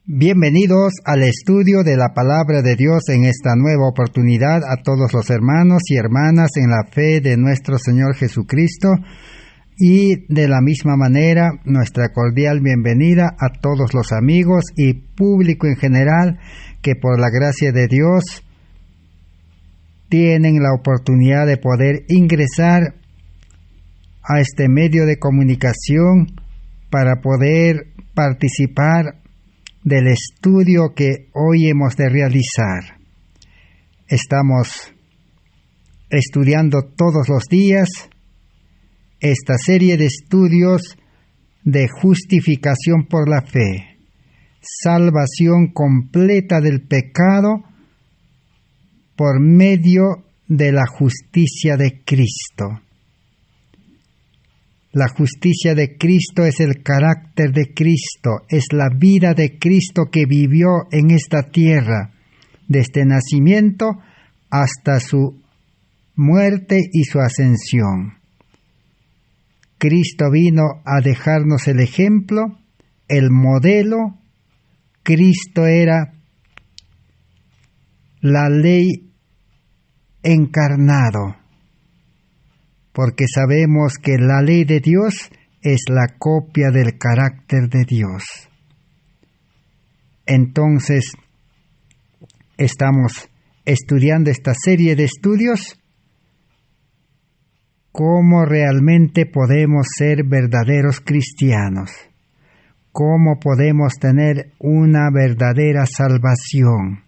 Bienvenidos al estudio de la Palabra de Dios en esta nueva oportunidad a todos los hermanos y hermanas en la fe de nuestro Señor Jesucristo, y de la misma manera nuestra cordial bienvenida a todos los amigos y público en general que por la gracia de Dios tienen la oportunidad de poder ingresar a este medio de comunicación para poder participar del estudio que hoy hemos de realizar. Estamos estudiando todos los días esta serie de estudios de justificación por la fe, salvación completa del pecado por medio de la justicia de Cristo. La justicia de Cristo es el carácter de Cristo, es la vida de Cristo que vivió en esta tierra, desde nacimiento hasta su muerte y su ascensión. Cristo vino a dejarnos el ejemplo, el modelo. Cristo era la ley encarnado, porque sabemos que la ley de Dios es la copia del carácter de Dios. Entonces, estamos estudiando esta serie de estudios, cómo realmente podemos ser verdaderos cristianos, cómo podemos tener una verdadera salvación.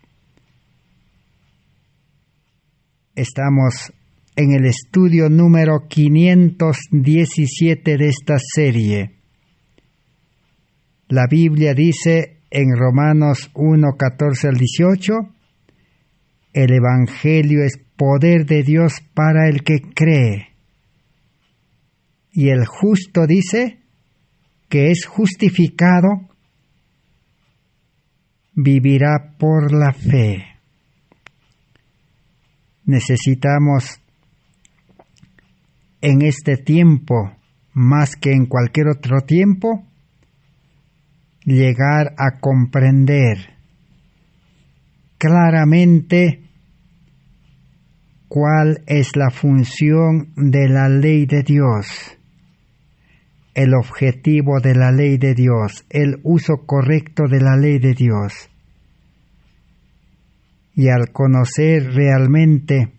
Estamos en el estudio número 517 de esta serie. La Biblia dice en Romanos 1, 14 al 18, el Evangelio es poder de Dios para el que cree. Y el justo dice que es justificado, vivirá por la fe. Necesitamos en este tiempo, más que en cualquier otro tiempo, llegar a comprender claramente cuál es la función de la ley de Dios, el objetivo de la ley de Dios, el uso correcto de la ley de Dios. Y al conocer realmente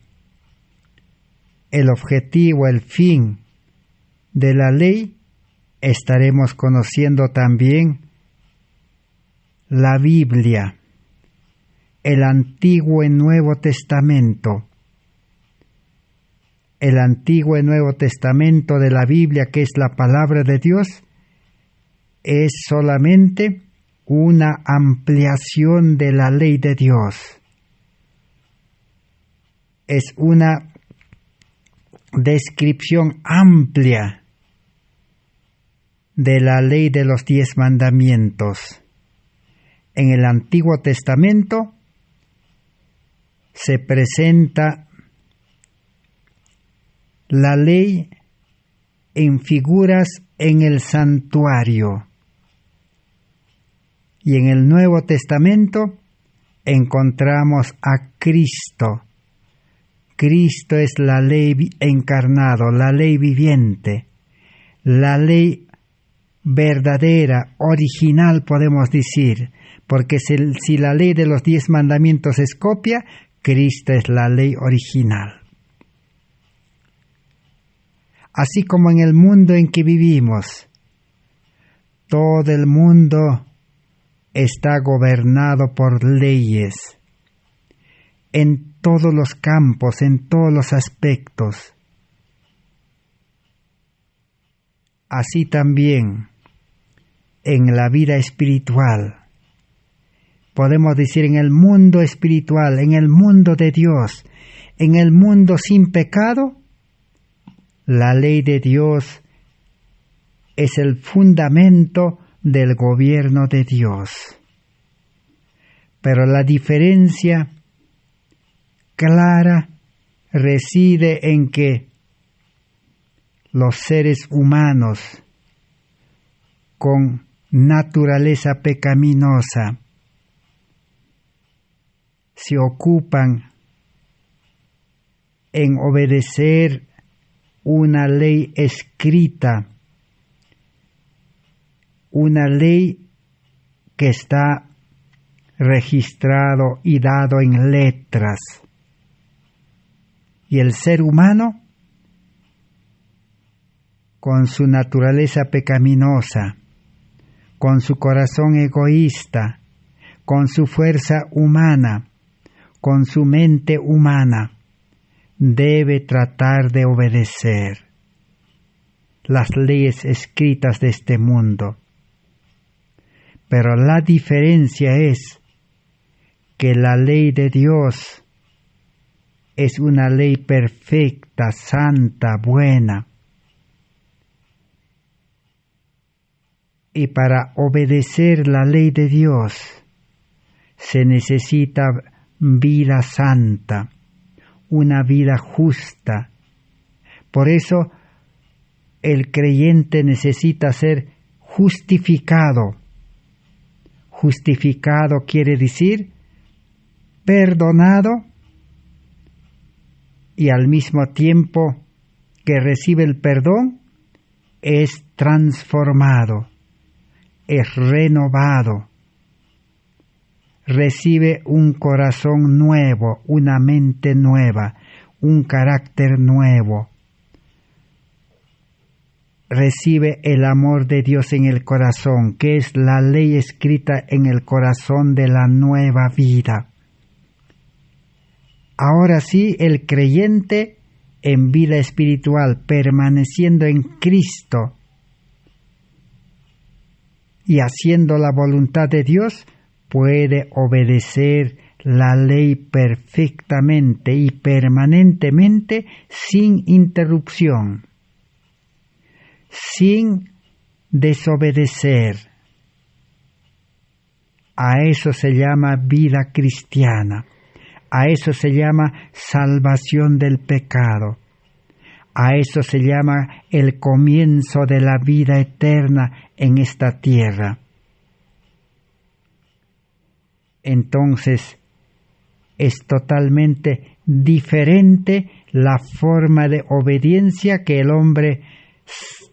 el objetivo, el fin de la ley, estaremos conociendo también la Biblia, el Antiguo y Nuevo Testamento. El Antiguo y Nuevo Testamento de la Biblia, que es la palabra de Dios, es solamente una ampliación de la ley de Dios. Es una descripción amplia de la ley de los 10 mandamientos. En el Antiguo Testamento se presenta la ley en figuras en el santuario, y en el Nuevo Testamento encontramos a Cristo. Cristo es la ley encarnado, la ley viviente, la ley verdadera, original podemos decir, porque si la ley de los 10 mandamientos es copia, Cristo es la ley original. Así como en el mundo en que vivimos, todo el mundo está gobernado por leyes, en todos los campos, en todos los aspectos. Así también en la vida espiritual. Podemos decir en el mundo espiritual, en el mundo de Dios, en el mundo sin pecado, la ley de Dios es el fundamento del gobierno de Dios. Pero la diferencia clara reside en que los seres humanos con naturaleza pecaminosa se ocupan en obedecer una ley escrita, una ley que está registrado y dado en letras. Y el ser humano, con su naturaleza pecaminosa, con su corazón egoísta, con su fuerza humana, con su mente humana, debe tratar de obedecer las leyes escritas de este mundo. Pero la diferencia es que la ley de Dios es una ley perfecta, santa, buena. Y para obedecer la ley de Dios se necesita vida santa, una vida justa. Por eso el creyente necesita ser justificado. Justificado quiere decir perdonado, y al mismo tiempo que recibe el perdón es transformado, es renovado, recibe un corazón nuevo, una mente nueva, un carácter nuevo. Recibe el amor de Dios en el corazón, que es la ley escrita en el corazón de la nueva vida. Ahora sí, el creyente en vida espiritual, permaneciendo en Cristo y haciendo la voluntad de Dios, puede obedecer la ley perfectamente y permanentemente sin interrupción, sin desobedecer. A eso se llama vida cristiana, a eso se llama salvación del pecado, a eso se llama el comienzo de la vida eterna en esta tierra. Entonces, es totalmente diferente la forma de obediencia que el hombre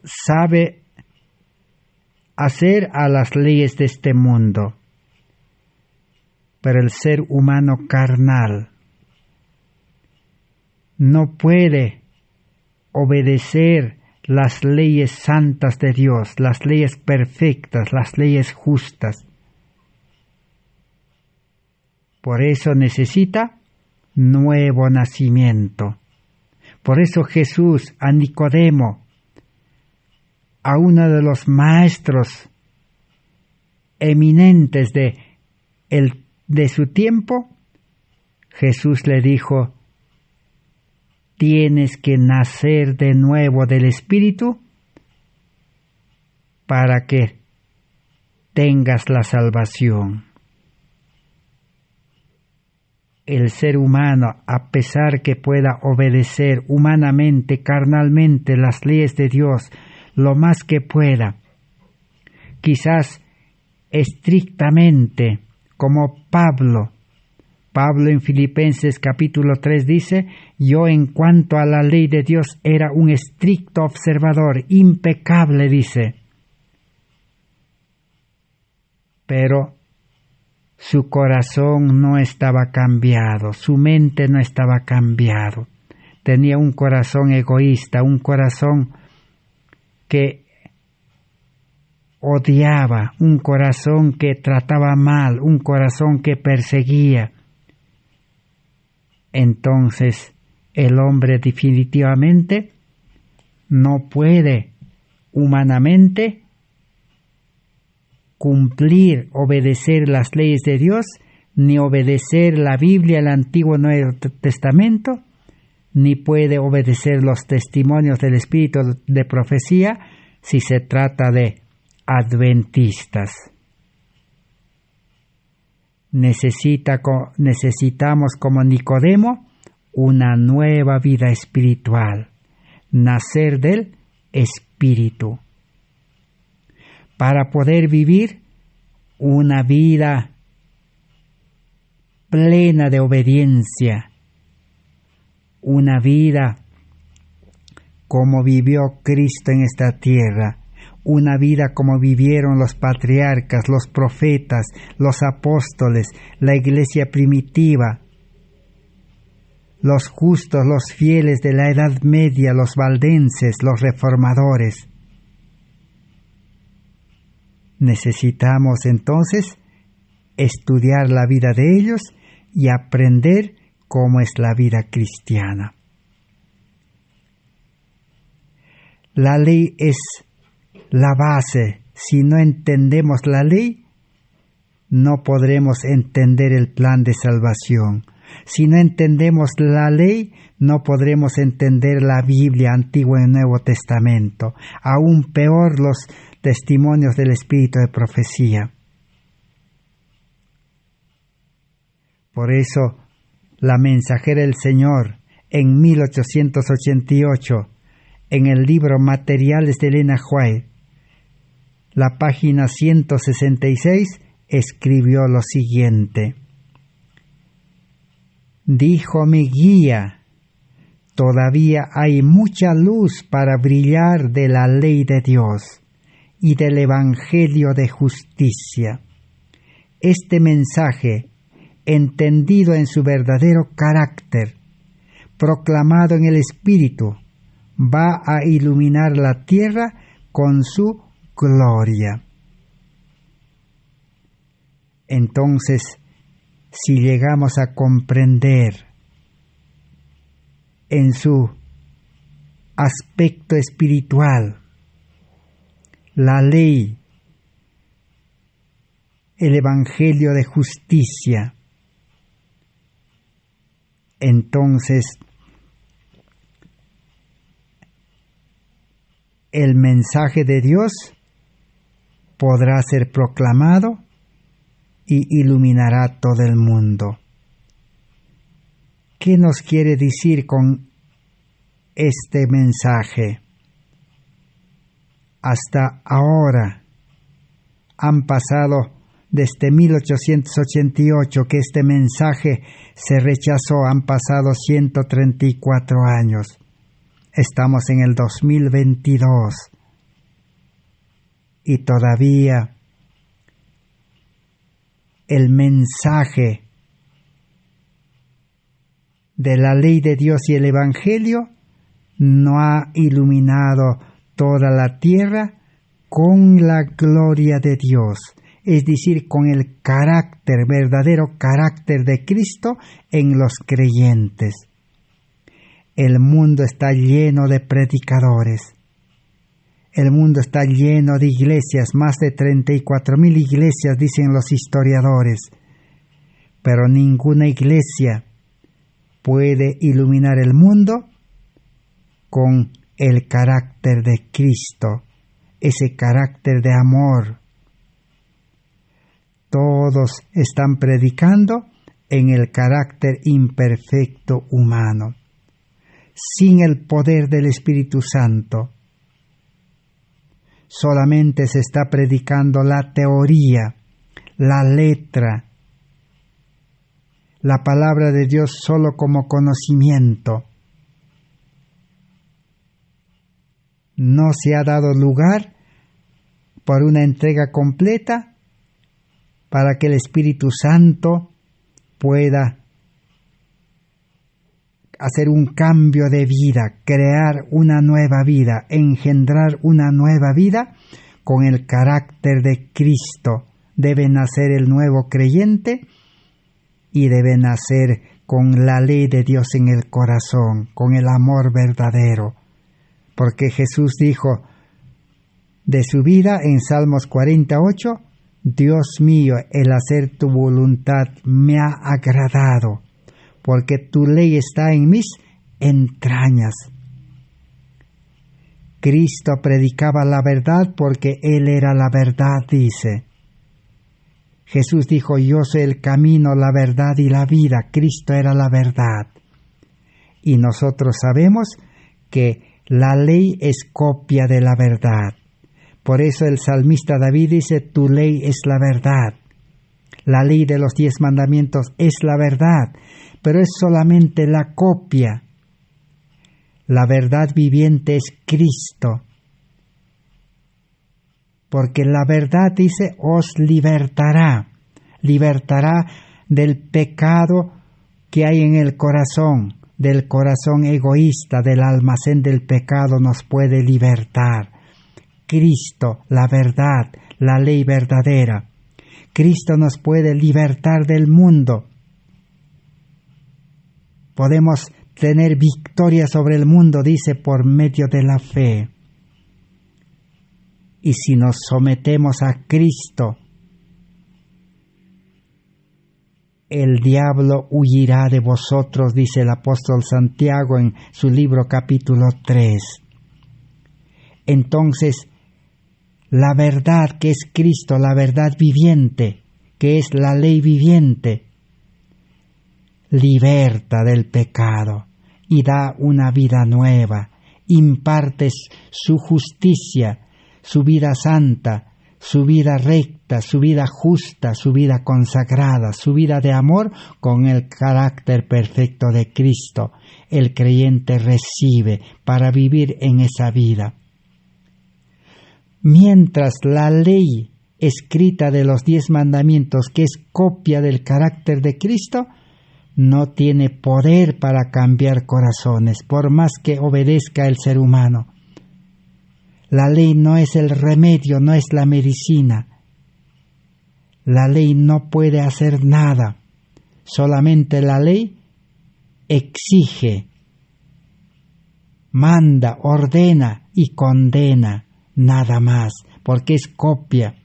sabe hacer a las leyes de este mundo. Pero el ser humano carnal no puede obedecer las leyes santas de Dios, las leyes perfectas, las leyes justas. Por eso necesita nuevo nacimiento. Por eso Jesús a Nicodemo, a uno de los maestros eminentes de su tiempo, Jesús le dijo: tienes que nacer de nuevo del Espíritu para que tengas la salvación. El ser humano, a pesar que pueda obedecer humanamente, carnalmente las leyes de Dios lo más que pueda, quizás estrictamente, como Pablo en Filipenses capítulo 3 dice: yo en cuanto a la ley de Dios era un estricto observador, impecable, dice. Pero su corazón no estaba cambiado, su mente no estaba cambiado. Tenía un corazón egoísta, un corazón que odiaba, un corazón que trataba mal, un corazón que perseguía. Entonces, el hombre definitivamente no puede humanamente cumplir, obedecer las leyes de Dios, ni obedecer la Biblia, el Antiguo y Nuevo Testamento, ni puede obedecer los testimonios del Espíritu de profecía si se trata de adventistas. Necesitamos como Nicodemo una nueva vida espiritual, nacer del Espíritu, para poder vivir una vida plena de obediencia, una vida como vivió Cristo en esta tierra, una vida como vivieron los patriarcas, los profetas, los apóstoles, la iglesia primitiva, los justos, los fieles de la Edad Media, los valdenses, los reformadores. Necesitamos entonces estudiar la vida de ellos y aprender cómo es la vida cristiana. La ley es la base. Si no entendemos la ley, no podremos entender el plan de salvación. Si no entendemos la ley, no podremos entender la Biblia, Antiguo y Nuevo Testamento. Aún peor, los testimonios del Espíritu de profecía. Por eso, la mensajera del Señor, en 1888, en el libro Materiales de Elena White, la página 166, escribió lo siguiente: dijo mi guía, todavía hay mucha luz para brillar de la ley de Dios y del Evangelio de justicia. Este mensaje, entendido en su verdadero carácter, proclamado en el Espíritu, va a iluminar la tierra con su gloria. Entonces, si llegamos a comprender en su aspecto espiritual la ley, el Evangelio de justicia, entonces el mensaje de Dios podrá ser proclamado y iluminará todo el mundo. ¿Qué nos quiere decir con este mensaje? Hasta ahora han pasado desde 1888 que este mensaje se rechazó, han pasado 134 años. Estamos en el 2022 y todavía el mensaje de la ley de Dios y el Evangelio no ha iluminado toda la tierra con la gloria de Dios, es decir, con el carácter, verdadero carácter de Cristo en los creyentes. El mundo está lleno de predicadores. El mundo está lleno de iglesias, más de 34,000 iglesias, dicen los historiadores. Pero ninguna iglesia puede iluminar el mundo con el carácter de Cristo, ese carácter de amor. Todos están predicando en el carácter imperfecto humano, sin el poder del Espíritu Santo. Solamente se está predicando la teoría, la letra, la palabra de Dios solo como conocimiento. No se ha dado lugar por una entrega completa para que el Espíritu Santo pueda hacer un cambio de vida, crear una nueva vida, engendrar una nueva vida con el carácter de Cristo. Debe nacer el nuevo creyente y debe nacer con la ley de Dios en el corazón, con el amor verdadero. Porque Jesús dijo de su vida en Salmos 48, Dios mío, el hacer tu voluntad me ha agradado, porque tu ley está en mis entrañas. Cristo predicaba la verdad porque Él era la verdad, dice. Jesús dijo, yo soy el camino, la verdad y la vida. Cristo era la verdad. Y nosotros sabemos que la ley es copia de la verdad. Por eso el salmista David dice, tu ley es la verdad. La ley de los 10 mandamientos es la verdad, pero es solamente la copia. La verdad viviente es Cristo. Porque la verdad, dice, os libertará del pecado que hay en el corazón, del corazón egoísta, del almacén del pecado nos puede libertar. Cristo, la verdad, la ley verdadera. Cristo nos puede libertar del mundo. Podemos tener victoria sobre el mundo, dice, por medio de la fe. Y si nos sometemos a Cristo, el diablo huirá de vosotros, dice el apóstol Santiago en su libro capítulo 3. Entonces, la verdad que es Cristo, la verdad viviente, que es la ley viviente, liberta del pecado y da una vida nueva, imparte su justicia, su vida santa, su vida recta, su vida justa, su vida consagrada, su vida de amor con el carácter perfecto de Cristo. El creyente recibe para vivir en esa vida. Mientras la ley escrita de los 10 mandamientos, que es copia del carácter de Cristo, no tiene poder para cambiar corazones, por más que obedezca el ser humano. La ley no es el remedio, no es la medicina. La ley no puede hacer nada. Solamente la ley exige, manda, ordena y condena, nada más, porque es copia.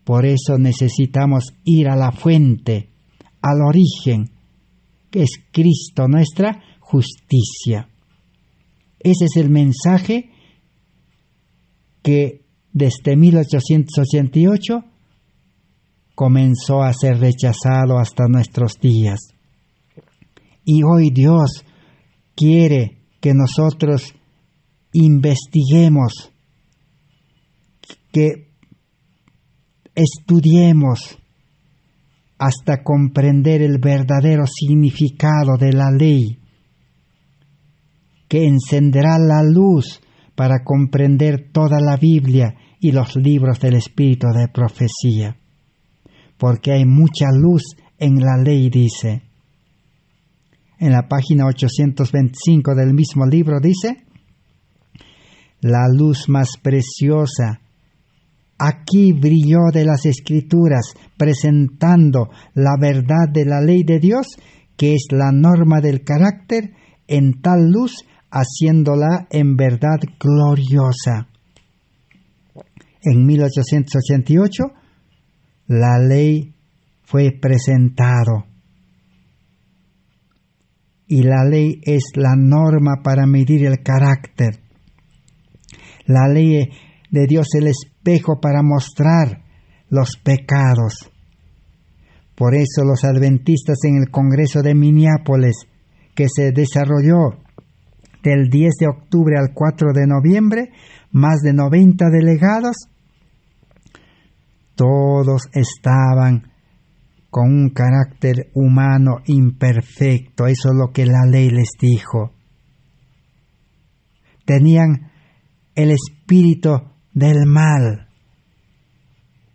Por eso necesitamos ir a la fuente, al origen, que es Cristo, nuestra justicia. Ese es el mensaje que desde 1888 comenzó a ser rechazado hasta nuestros días. Y hoy Dios quiere que nosotros investiguemos, que estudiemos hasta comprender el verdadero significado de la ley, que encenderá la luz para comprender toda la Biblia y los libros del Espíritu de profecía. Porque hay mucha luz en la ley, dice. En la página 825 del mismo libro dice: la luz más preciosa aquí brilló de las Escrituras, presentando la verdad de la ley de Dios, que es la norma del carácter, en tal luz, haciéndola en verdad gloriosa. En 1888, la ley fue presentado. Y la ley es la norma para medir el carácter. La ley de Dios es el espejo para mostrar los pecados. Por eso los adventistas en el Congreso de Minneapolis, que se desarrolló del 10 de octubre al 4 de noviembre, más de 90 delegados, todos estaban con un carácter humano imperfecto. Eso es lo que la ley les dijo. Tenían el espíritu del mal,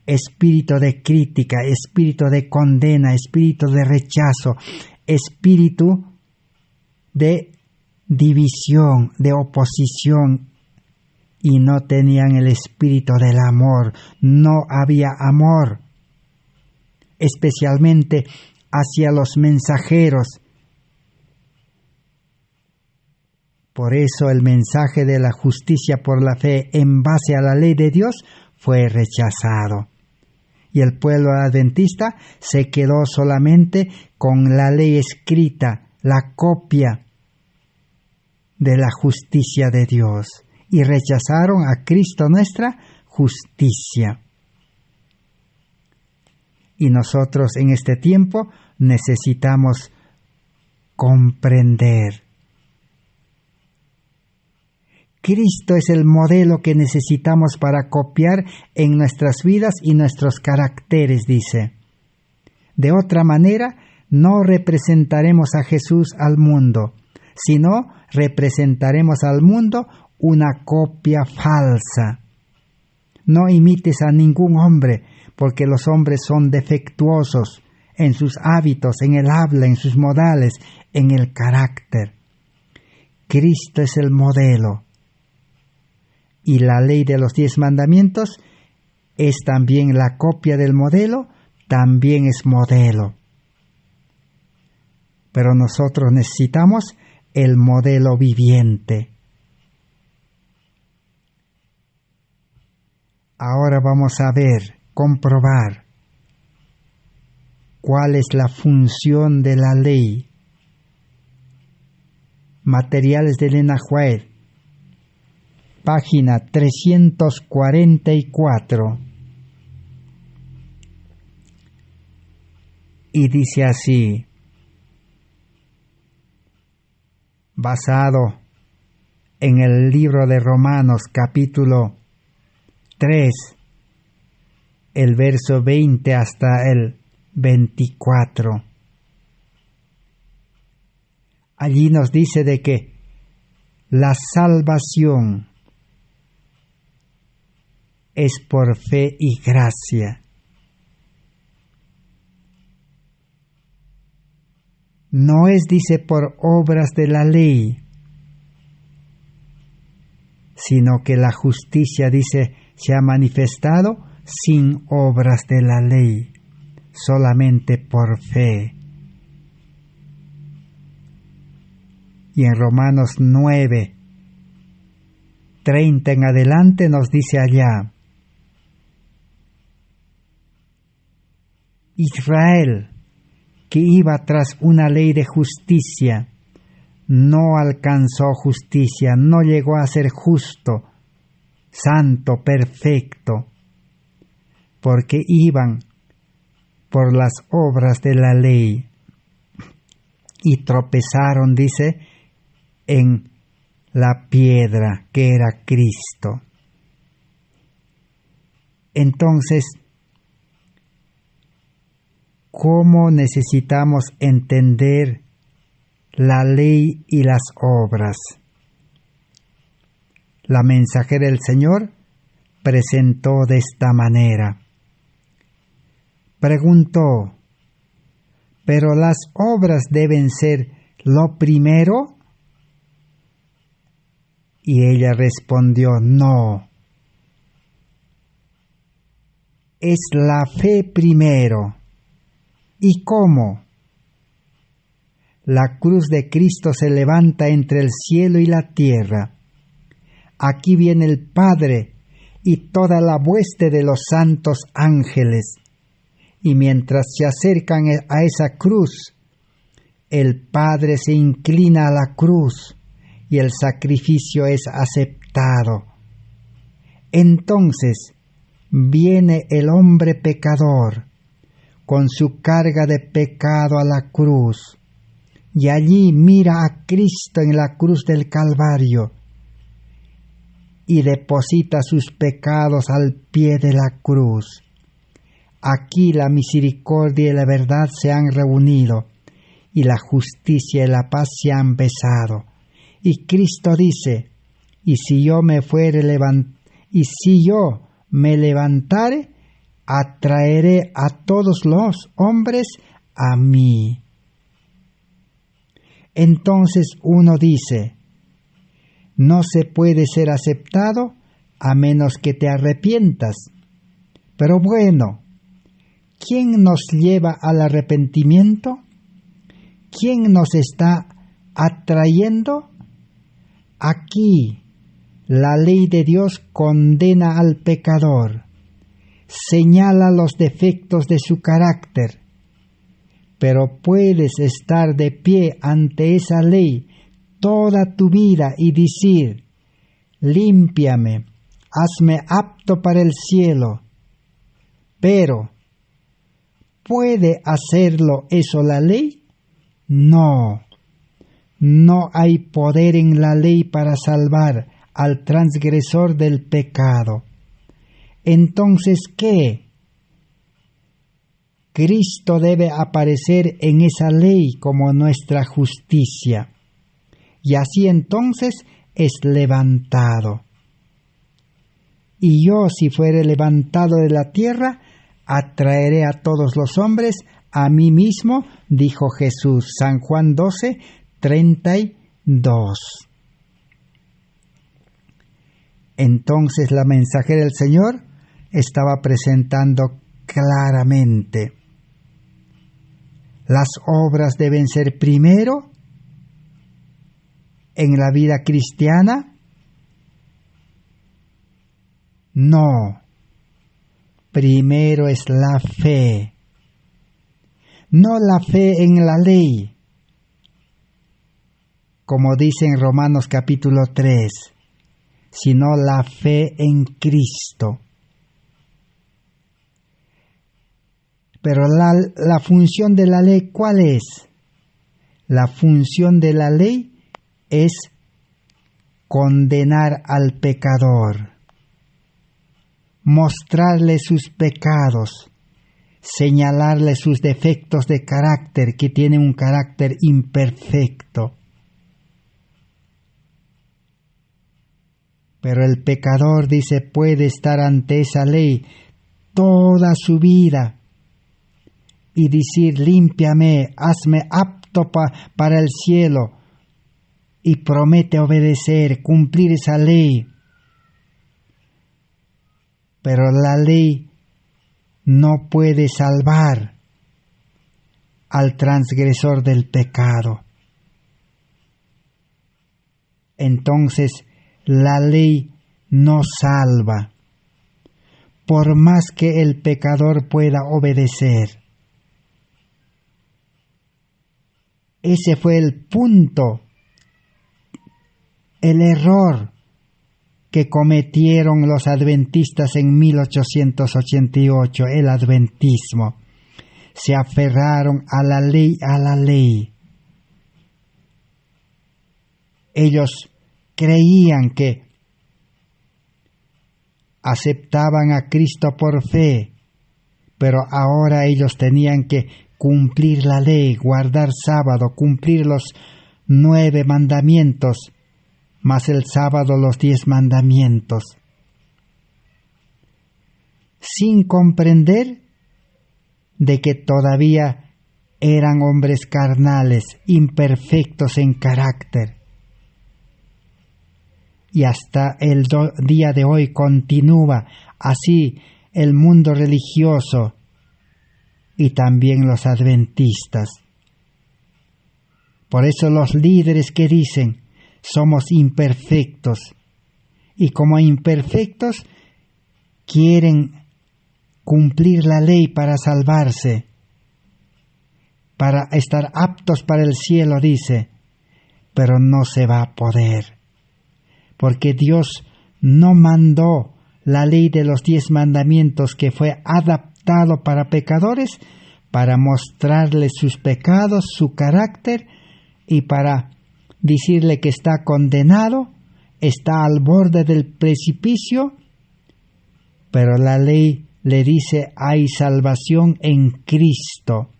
espíritu de crítica, espíritu de condena, espíritu de rechazo, espíritu de división, de oposición, y no tenían el espíritu del amor. No había amor, especialmente hacia los mensajeros. Por eso el mensaje de la justicia por la fe en base a la ley de Dios fue rechazado. Y el pueblo adventista se quedó solamente con la ley escrita, la copia de la justicia de Dios, y rechazaron a Cristo nuestra justicia. Y nosotros en este tiempo necesitamos comprender. Cristo es el modelo que necesitamos para copiar en nuestras vidas y nuestros caracteres, dice. De otra manera, no representaremos a Jesús al mundo, sino representaremos al mundo una copia falsa. No imites a ningún hombre, porque los hombres son defectuosos en sus hábitos, en el habla, en sus modales, en el carácter. Cristo es el modelo. Y la ley de los 10 mandamientos es también la copia del modelo, también es modelo. Pero nosotros necesitamos el modelo viviente. Ahora vamos a ver, comprobar cuál es la función de la ley. Materiales de Elena White, página 344. Y dice así, basado en el libro de Romanos capítulo 3, el verso 20 hasta el 24. Allí nos dice de que la salvación es por fe y gracia. No es, dice, por obras de la ley, sino que la justicia, dice, se ha manifestado sin obras de la ley, solamente por fe. Y en Romanos 9, 30 en adelante nos dice allá, Israel, que iba tras una ley de justicia, no alcanzó justicia, no llegó a ser justo, santo, perfecto, porque iban por las obras de la ley y tropezaron, dice, en la piedra que era Cristo. Entonces, ¿cómo necesitamos entender la ley y las obras? La mensajera del Señor presentó de esta manera. Preguntó, ¿pero las obras deben ser lo primero? Y ella respondió, no. Es la fe primero. ¿Y cómo? La cruz de Cristo se levanta entre el cielo y la tierra. Aquí viene el Padre y toda la hueste de los santos ángeles. Y mientras se acercan a esa cruz, el Padre se inclina a la cruz y el sacrificio es aceptado. Entonces viene el hombre pecador con su carga de pecado a la cruz, y allí mira a Cristo en la cruz del Calvario y deposita sus pecados al pie de la cruz. Aquí la misericordia y la verdad se han reunido, y la justicia y la paz se han besado. Y Cristo dice, y si yo me levantare, atraeré a todos los hombres a mí. Entonces uno dice, no se puede ser aceptado a menos que te arrepientas. Pero bueno, ¿quién nos lleva al arrepentimiento? ¿Quién nos está atrayendo? Aquí la ley de Dios condena al pecador, señala los defectos de su carácter, pero puedes estar de pie ante esa ley toda tu vida y decir, límpiame, hazme apto para el cielo. Pero, ¿puede hacerlo eso la ley? No, no hay poder en la ley para salvar al transgresor del pecado. Entonces, ¿qué? Cristo debe aparecer en esa ley como nuestra justicia, y así entonces es levantado. Y yo, si fuere levantado de la tierra, atraeré a todos los hombres a mí mismo, dijo Jesús. San Juan 12, 32. Entonces la mensajera del Señor estaba presentando claramente: las obras deben ser primero en la vida cristiana. No, primero es la fe, no la fe en la ley, como dice en Romanos capítulo 3, sino la fe en Cristo. Pero la función de la ley, ¿cuál es? La función de la ley es condenar al pecador, mostrarle sus pecados, señalarle sus defectos de carácter, que tiene un carácter imperfecto. Pero el pecador, dice, puede estar ante esa ley toda su vida y decir: límpiame, hazme apto para el cielo, y promete obedecer, cumplir esa ley. Pero la ley no puede salvar al transgresor del pecado. Entonces, la ley no salva, por más que el pecador pueda obedecer. Ese fue el punto, el error que cometieron los adventistas en 1888, el adventismo. Se aferraron a la ley. Ellos creían que aceptaban a Cristo por fe, pero ahora ellos tenían que cumplir la ley, guardar sábado, cumplir los 9 mandamientos, más el sábado los 10 mandamientos, sin comprender de que todavía eran hombres carnales, imperfectos en carácter. Y hasta el día de hoy continúa así el mundo religioso y también los adventistas. Por eso los líderes que dicen: somos imperfectos, y como imperfectos quieren cumplir la ley para salvarse, para estar aptos para el cielo, dice, pero no se va a poder, porque Dios no mandó la ley de los 10 mandamientos, que fue adaptado para pecadores, para mostrarles sus pecados, su carácter, y para decirle que está condenado, está al borde del precipicio. Pero la ley le dice: hay salvación en Cristo.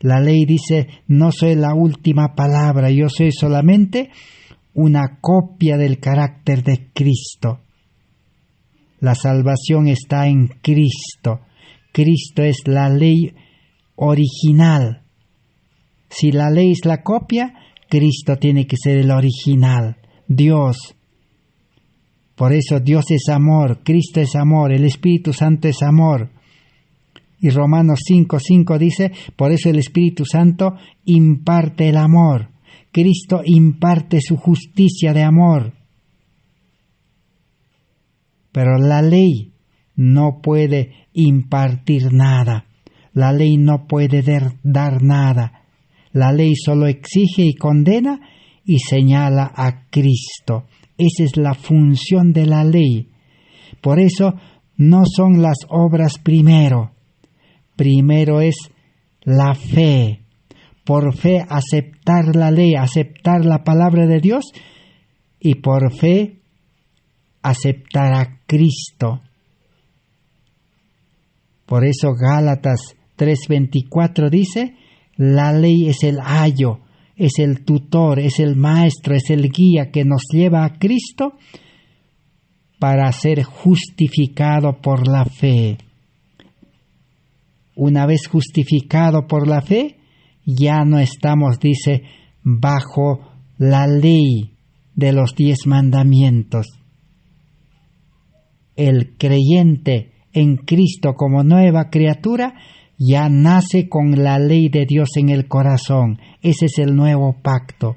La ley dice: no soy la última palabra, yo soy solamente una copia del carácter de Cristo. La salvación está en Cristo. Cristo es la ley original. Si la ley es la copia, Cristo tiene que ser el original, Dios. Por eso Dios es amor, Cristo es amor, el Espíritu Santo es amor. Y Romanos 5:5 dice: por eso el Espíritu Santo imparte el amor. Cristo imparte su justicia de amor. Pero la ley no puede impartir nada. La ley no puede dar nada. La ley solo exige y condena y señala a Cristo. Esa es la función de la ley. Por eso no son las obras primero. Primero es la fe. Por fe aceptar la ley, aceptar la palabra de Dios, y por fe aceptar a Cristo. Por eso Gálatas 3:24 dice, la ley es el ayo, es el tutor, es el maestro, es el guía que nos lleva a Cristo para ser justificado por la fe. Una vez justificado por la fe, ya no estamos, dice, bajo la ley de los 10 mandamientos. El creyente en Cristo como nueva criatura ya nace con la ley de Dios en el corazón. Ese es el nuevo pacto.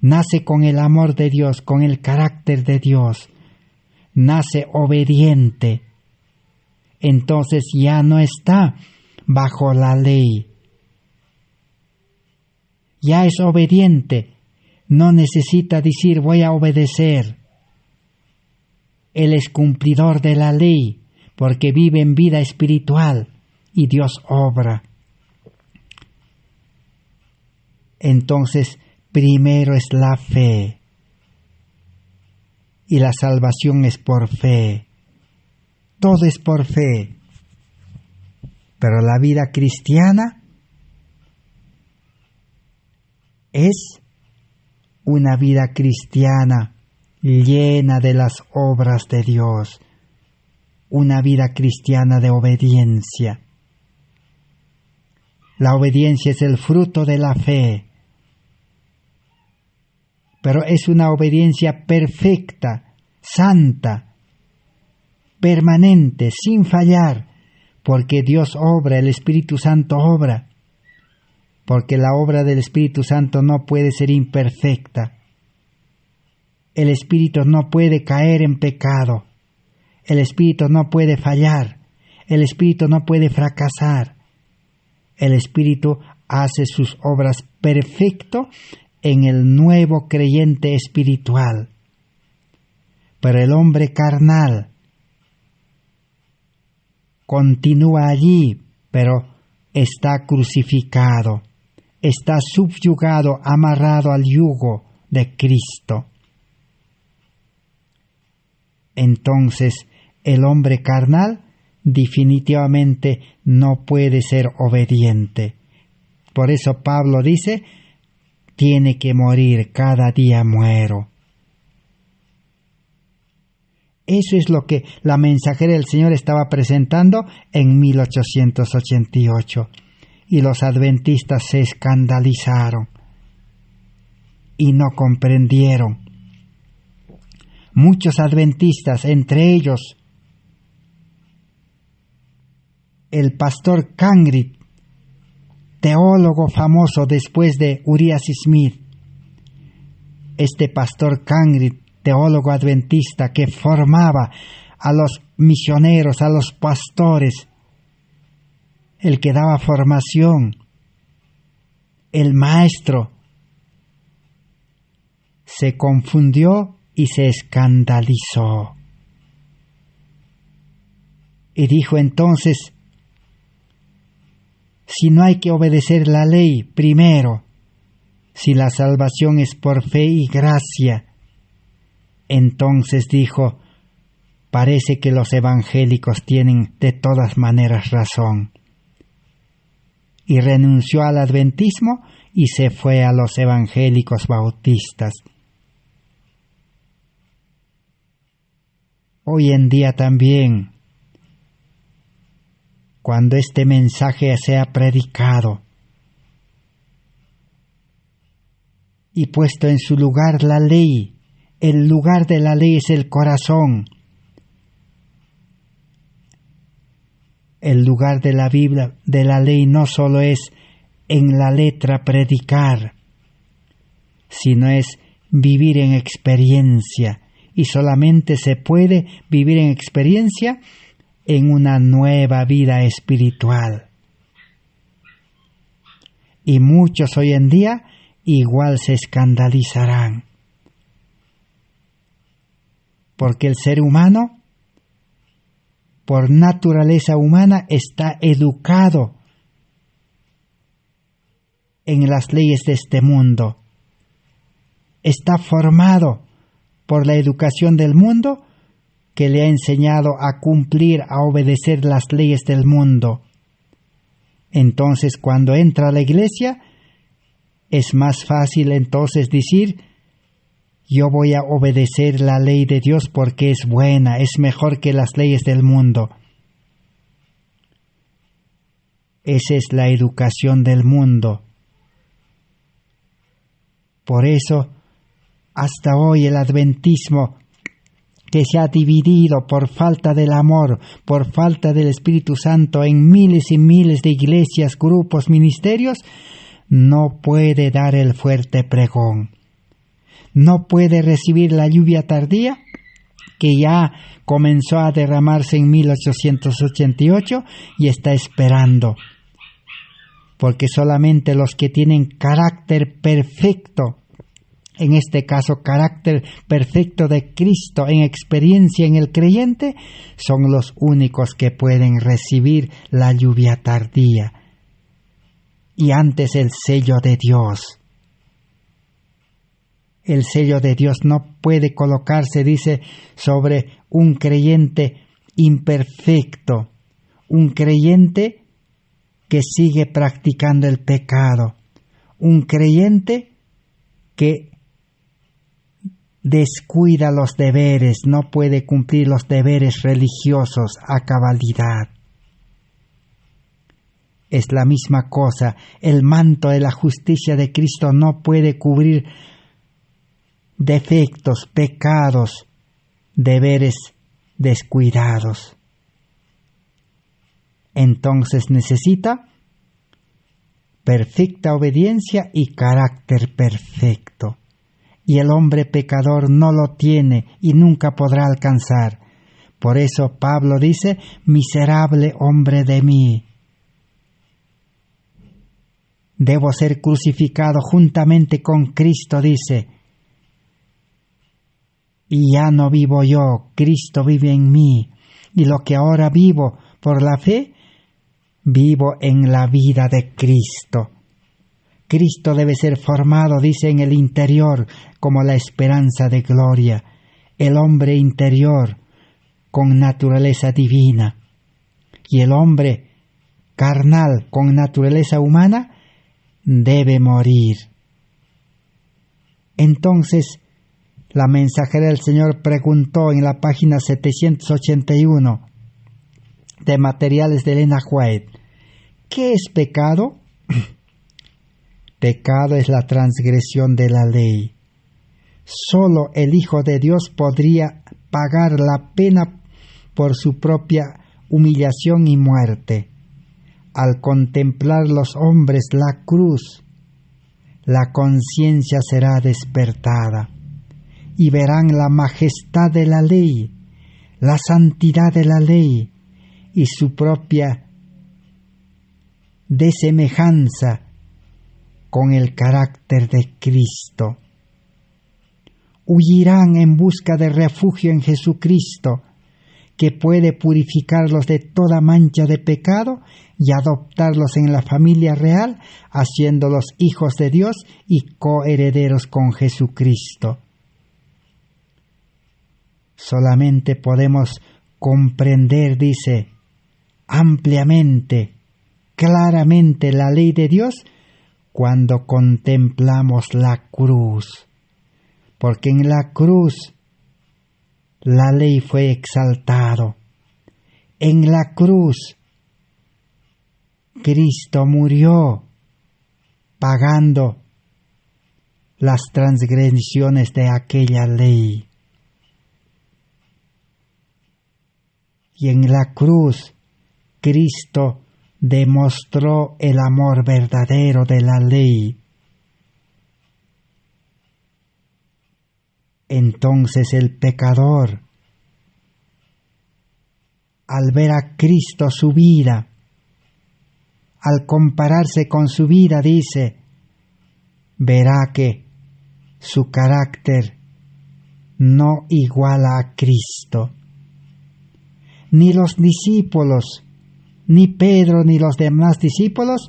Nace con el amor de Dios, con el carácter de Dios. Nace obediente. Entonces ya no está bajo la ley. Ya es obediente. No necesita decir voy a obedecer. Él es cumplidor de la ley porque vive en vida espiritual y Dios obra. Entonces, primero es la fe. Y la salvación es por fe. Todo es por fe. Pero la vida cristiana es una vida cristiana llena de las obras de Dios. Una vida cristiana de obediencia. La obediencia es el fruto de la fe. Pero es una obediencia perfecta, santa, permanente, sin fallar, porque Dios obra, el Espíritu Santo obra, porque la obra del Espíritu Santo no puede ser imperfecta. El Espíritu no puede caer en pecado, el Espíritu no puede fallar, el Espíritu no puede fracasar. El Espíritu hace sus obras perfecto en el nuevo creyente espiritual. Pero el hombre carnal continúa allí, pero está crucificado, está subyugado, amarrado al yugo de Cristo. Entonces, el hombre carnal definitivamente no puede ser obediente. Por eso Pablo dice, tiene que morir, cada día muero. Eso es lo que la mensajera del Señor estaba presentando en 1888. Y los adventistas se escandalizaron y no comprendieron. Muchos adventistas, entre ellos el pastor Cangrid, teólogo famoso después de Uriah Smith. Este pastor Cangrid, teólogo adventista que formaba a los misioneros, a los pastores, el que daba formación, el maestro, se confundió y se escandalizó. Y dijo entonces, si no hay que obedecer la ley primero, si la salvación es por fe y gracia, entonces dijo, parece que los evangélicos tienen de todas maneras razón. Y renunció al adventismo y se fue a los evangélicos bautistas. Hoy en día también, cuando este mensaje sea predicado y puesto en su lugar la ley, el lugar de la ley es el corazón. El lugar de la Biblia, de la ley, no solo es en la letra predicar, sino es vivir en experiencia. Y solamente se puede vivir en experiencia en una nueva vida espiritual. Y muchos hoy en día igual se escandalizarán. Porque el ser humano, por naturaleza humana, está educado en las leyes de este mundo. Está formado por la educación del mundo, que le ha enseñado a cumplir, a obedecer las leyes del mundo. Entonces, cuando entra a la iglesia, es más fácil entonces decir: yo voy a obedecer la ley de Dios porque es buena, es mejor que las leyes del mundo. Esa es la educación del mundo. Por eso, hasta hoy el adventismo, que se ha dividido por falta del amor, por falta del Espíritu Santo en miles y miles de iglesias, grupos, ministerios, no puede dar el fuerte pregón. No puede recibir la lluvia tardía que ya comenzó a derramarse en 1888 y está esperando. Porque solamente los que tienen carácter perfecto, en este caso carácter perfecto de Cristo en experiencia en el creyente, son los únicos que pueden recibir la lluvia tardía. Y antes el sello de Dios. El sello de Dios no puede colocarse, dice, sobre un creyente imperfecto, un creyente que sigue practicando el pecado, un creyente que descuida los deberes, no puede cumplir los deberes religiosos a cabalidad. Es la misma cosa, el manto de la justicia de Cristo no puede cubrir defectos, pecados, deberes descuidados. Entonces necesita perfecta obediencia y carácter perfecto. Y el hombre pecador no lo tiene y nunca podrá alcanzar. Por eso Pablo dice: miserable hombre de mí. Debo ser crucificado juntamente con Cristo, dice. Y ya no vivo yo, Cristo vive en mí. Y lo que ahora vivo por la fe, vivo en la vida de Cristo. Cristo debe ser formado, dice, en el interior, como la esperanza de gloria. El hombre interior, con naturaleza divina. Y el hombre carnal, con naturaleza humana, debe morir. Entonces, la mensajera del Señor preguntó en la página 781 de Materiales de Elena White: ¿qué es pecado? Pecado es la transgresión de la ley. Solo el Hijo de Dios podría pagar la pena por su propia humillación y muerte. Al contemplar los hombres la cruz, la conciencia será despertada y verán la majestad de la ley, la santidad de la ley y su propia desemejanza con el carácter de Cristo. Huirán en busca de refugio en Jesucristo, que puede purificarlos de toda mancha de pecado y adoptarlos en la familia real, haciéndolos hijos de Dios y coherederos con Jesucristo. Solamente podemos comprender, dice, ampliamente, claramente la ley de Dios cuando contemplamos la cruz, porque en la cruz la ley fue exaltado. En la cruz Cristo murió pagando las transgresiones de aquella ley. Y en la cruz Cristo demostró el amor verdadero de la ley. Entonces el pecador, al ver a Cristo su vida, al compararse con su vida, dice, verá que su carácter no iguala a Cristo. Ni los discípulos, ni Pedro, ni los demás discípulos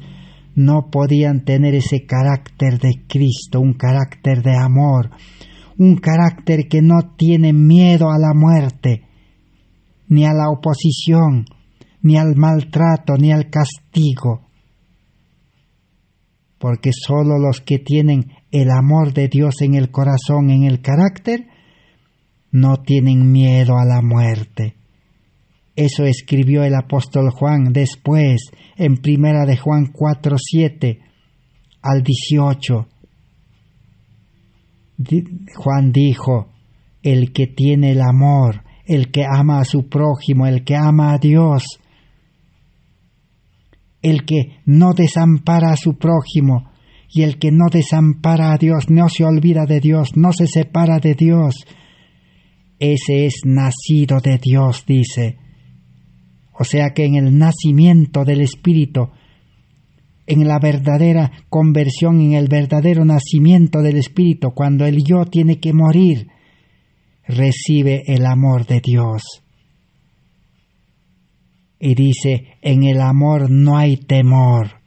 no podían tener ese carácter de Cristo, un carácter de amor, un carácter que no tiene miedo a la muerte, ni a la oposición, ni al maltrato, ni al castigo. Porque solo los que tienen el amor de Dios en el corazón, en el carácter, no tienen miedo a la muerte. Eso escribió el apóstol Juan después, en 1 de Juan 4:7 al 18. Juan dijo: el que tiene el amor, el que ama a su prójimo, el que ama a Dios, el que no desampara a su prójimo y el que no desampara a Dios, no se olvida de Dios, no se separa de Dios, ese es nacido de Dios, dice. O sea que en el nacimiento del Espíritu, en la verdadera conversión, en el verdadero nacimiento del Espíritu, cuando el yo tiene que morir, recibe el amor de Dios. Y dice, en el amor no hay temor.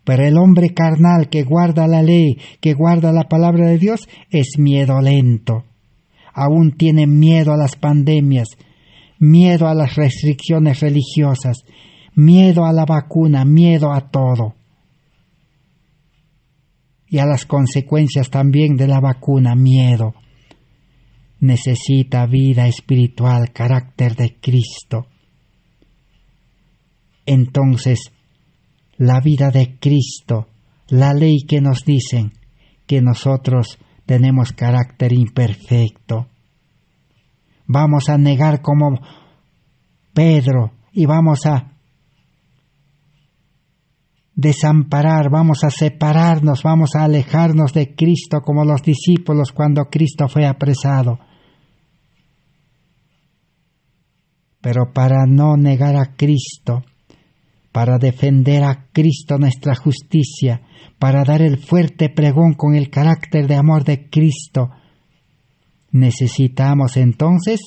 Pero el hombre carnal que guarda la ley, que guarda la palabra de Dios, es miedolento. Aún tiene miedo a las pandemias, miedo a las restricciones religiosas, miedo a la vacuna, miedo a todo. Y a las consecuencias también de la vacuna, miedo. Necesita vida espiritual, carácter de Cristo. Entonces, la vida de Cristo, la ley que nos dicen que nosotros tenemos carácter imperfecto. Vamos a negar como Pedro y vamos a desamparar, vamos a separarnos, vamos a alejarnos de Cristo como los discípulos cuando Cristo fue apresado. Pero para no negar a Cristo, para defender a Cristo nuestra justicia, para dar el fuerte pregón con el carácter de amor de Cristo, necesitamos entonces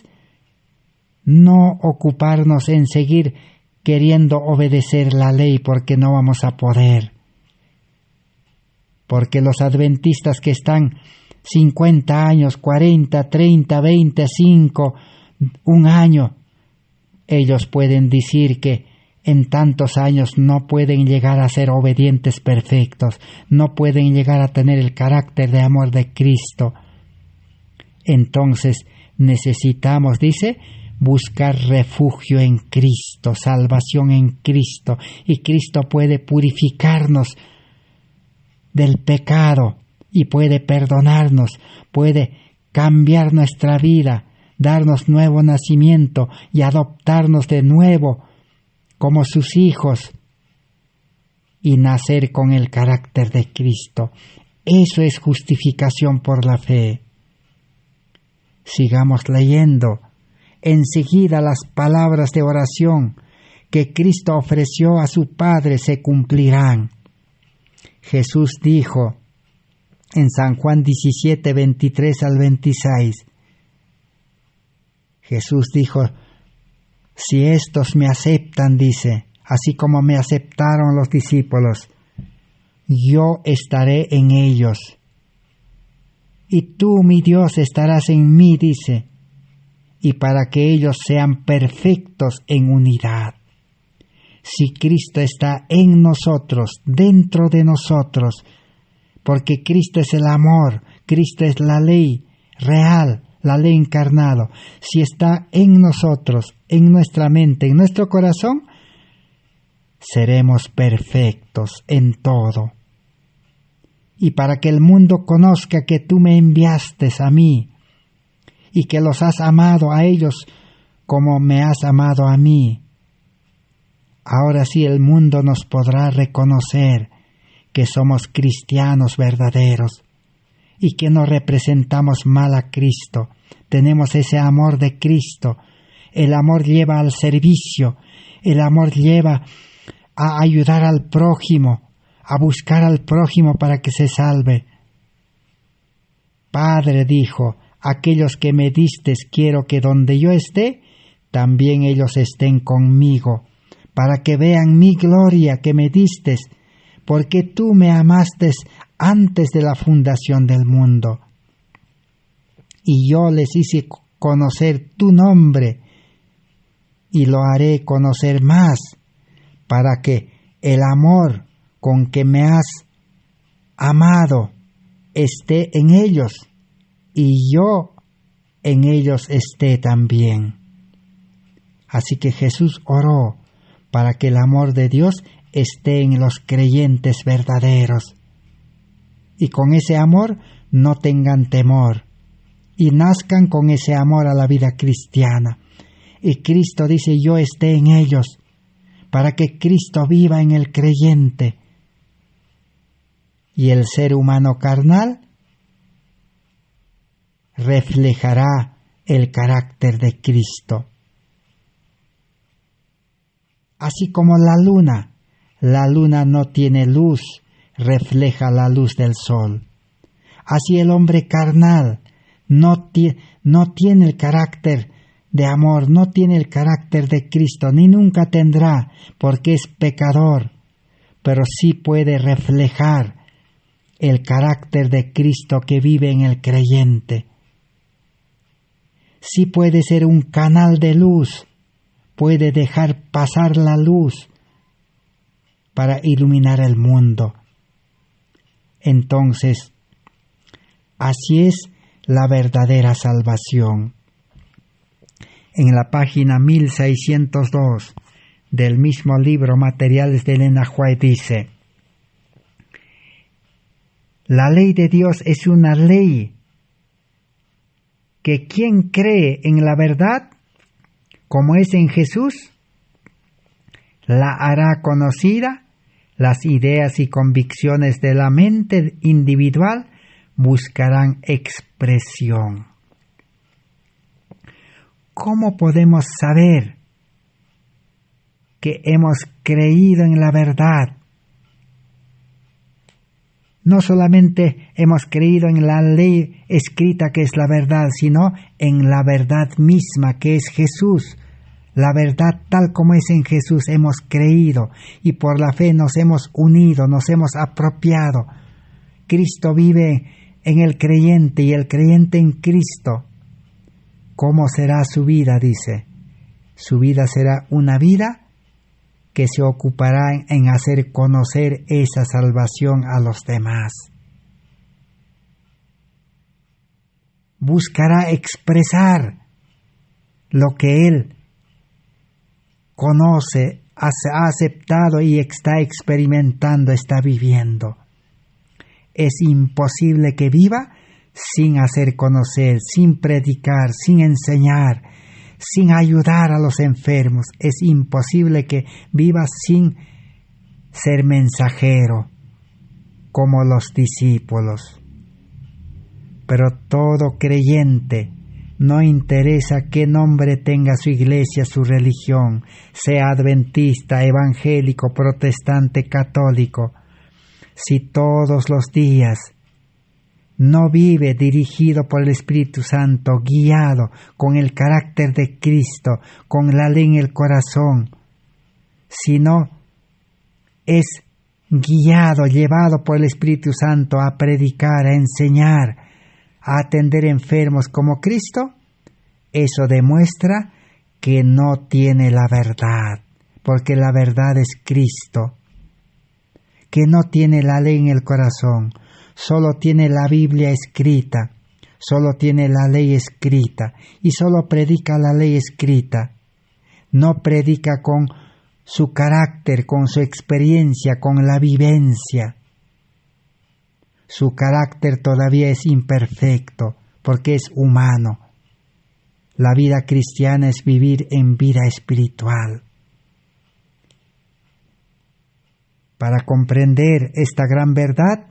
no ocuparnos en seguir queriendo obedecer la ley, porque no vamos a poder. Porque los adventistas que están 50 años, 40, 30, 25, un año, ellos pueden decir que en tantos años no pueden llegar a ser obedientes perfectos, no pueden llegar a tener el carácter de amor de Cristo. Entonces necesitamos, dice, buscar refugio en Cristo, salvación en Cristo, y Cristo puede purificarnos del pecado y puede perdonarnos, puede cambiar nuestra vida, darnos nuevo nacimiento y adoptarnos de nuevo como sus hijos y nacer con el carácter de Cristo. Eso es justificación por la fe. Sigamos leyendo. Enseguida las palabras de oración que Cristo ofreció a su Padre se cumplirán. Jesús dijo en San Juan 17, 23 al 26, Jesús dijo: si estos me aceptan, dice, así como me aceptaron los discípulos, yo estaré en ellos. Y tú, mi Dios, estarás en mí, dice, y para que ellos sean perfectos en unidad. Si Cristo está en nosotros, dentro de nosotros, porque Cristo es el amor, Cristo es la ley real, la ley encarnado, si está en nosotros, en nuestra mente, en nuestro corazón, seremos perfectos en todo. Y para que el mundo conozca que tú me enviaste a mí y que los has amado a ellos como me has amado a mí, ahora sí el mundo nos podrá reconocer que somos cristianos verdaderos y que no representamos mal a Cristo. Tenemos ese amor de Cristo. El amor lleva al servicio, el amor lleva a ayudar al prójimo, a buscar al prójimo para que se salve. Padre, dijo, aquellos que me distes quiero que donde yo esté, también ellos estén conmigo, para que vean mi gloria que me distes, porque tú me amaste antes de la fundación del mundo. y yo les hice conocer tu nombre, y lo haré conocer más, para que el amor con que me has amado esté en ellos, y yo en ellos esté también. Así que Jesús oró para que el amor de Dios esté en los creyentes verdaderos, y con ese amor no tengan temor, y nazcan con ese amor a la vida cristiana. Y Cristo dice, yo esté en ellos, para que Cristo viva en el creyente. Y el ser humano carnal reflejará el carácter de Cristo. Así como la luna no tiene luz, refleja la luz del sol. Así el hombre carnal no tiene el carácter de amor, no tiene el carácter de Cristo, ni nunca tendrá, porque es pecador, pero sí puede reflejar el carácter de Cristo que vive en el creyente. Sí puede ser un canal de luz, puede dejar pasar la luz para iluminar el mundo. Entonces, así es la verdadera salvación. En la página 1602 del mismo libro Materiales de Elena White dice: la ley de Dios es una ley que quien cree en la verdad, como es en Jesús, la hará conocida. Las ideas y convicciones de la mente individual buscarán expresión. ¿Cómo podemos saber que hemos creído en la verdad? No solamente hemos creído en la ley escrita que es la verdad, sino en la verdad misma que es Jesús. La verdad tal como es en Jesús hemos creído y por la fe nos hemos unido, nos hemos apropiado. Cristo vive en el creyente y el creyente en Cristo. ¿Cómo será su vida? Dice. Su vida será una vida que se ocupará en hacer conocer esa salvación a los demás. Buscará expresar lo que Él conoce, ha aceptado y está experimentando, está viviendo. Es imposible que viva sin hacer conocer, sin predicar, sin enseñar, sin ayudar a los enfermos. Es imposible que viva sin ser mensajero, como los discípulos. Pero todo creyente, no interesa qué nombre tenga su iglesia, su religión, sea adventista, evangélico, protestante, católico, si todos los días no vive dirigido por el Espíritu Santo, guiado con el carácter de Cristo, con la ley en el corazón, sino es guiado, llevado por el Espíritu Santo a predicar, a enseñar, a atender enfermos como Cristo, eso demuestra que no tiene la verdad, porque la verdad es Cristo, que no tiene la ley en el corazón, solo tiene la Biblia escrita, solo tiene la ley escrita y solo predica la ley escrita, no predica con su carácter, con su experiencia, con la vivencia. Su carácter todavía es imperfecto porque es humano. La vida cristiana es vivir en vida espiritual. Para comprender esta gran verdad,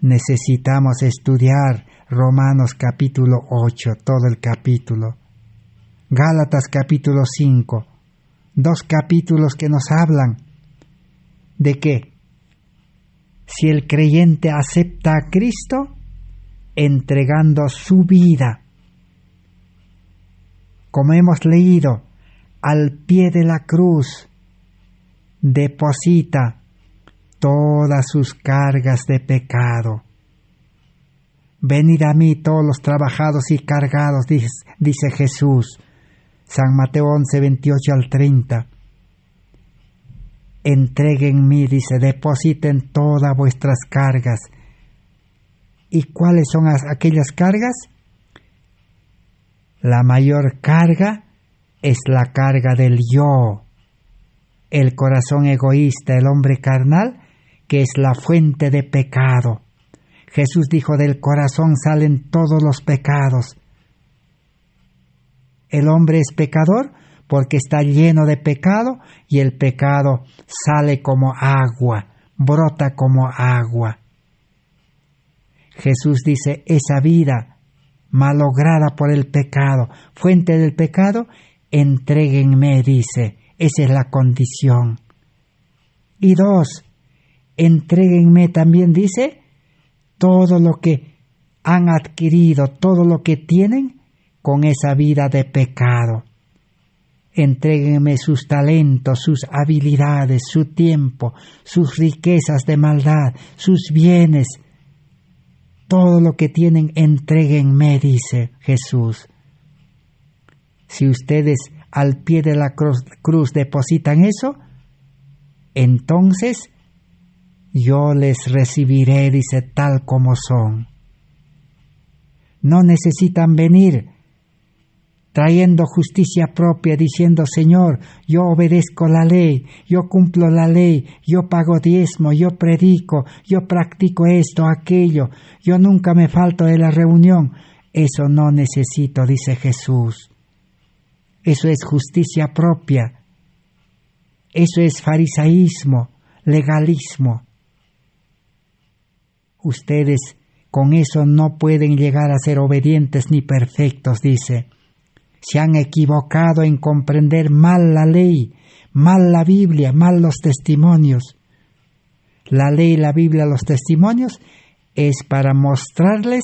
necesitamos estudiar Romanos capítulo 8, todo el capítulo. Gálatas capítulo 5, 2 capítulos que nos hablan de que si el creyente acepta a Cristo, entregando su vida, como hemos leído, al pie de la cruz, deposita todas sus cargas de pecado. Venid a mí todos los trabajados y cargados, dice Jesús. San Mateo 11, 28 al 30. Entreguen en mí, dice, depositen todas vuestras cargas. ¿Y cuáles son aquellas cargas? La mayor carga es la carga del yo, el corazón egoísta, el hombre carnal, que es la fuente de pecado. Jesús dijo, del corazón salen todos los pecados. El hombre es pecador porque está lleno de pecado y el pecado sale como agua, brota como agua. Jesús dice, esa vida malograda por el pecado, fuente del pecado, entréguenme, dice, esa es la condición. Y 2, entréguenme también, dice, todo lo que han adquirido, todo lo que tienen con esa vida de pecado. Entréguenme sus talentos, sus habilidades, su tiempo, sus riquezas de maldad, sus bienes. Todo lo que tienen, entréguenme, dice Jesús. Si ustedes al pie de la cruz depositan eso, entonces yo les recibiré, dice, tal como son. No necesitan venir trayendo justicia propia, diciendo, Señor, yo obedezco la ley, yo cumplo la ley, yo pago diezmo, yo predico, yo practico esto, aquello, yo nunca me falto de la reunión. Eso no necesito, dice Jesús. Eso es justicia propia. Eso es farisaísmo, legalismo. Ustedes con eso no pueden llegar a ser obedientes ni perfectos, dice. Se han equivocado en comprender mal la ley, mal la Biblia, mal los testimonios. La ley, la Biblia, los testimonios es para mostrarles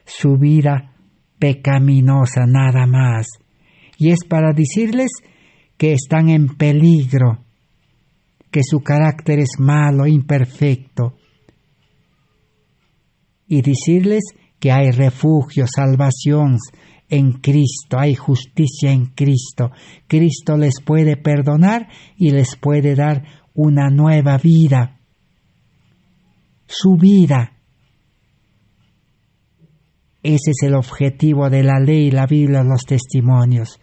su vida pecaminosa, nada más. Y es para decirles que están en peligro, que su carácter es malo, imperfecto. Y decirles que hay refugio, salvación en Cristo, hay justicia en Cristo. Cristo les puede perdonar y les puede dar una nueva vida. Su vida. Ese es el objetivo de la ley, la Biblia, los testimonios.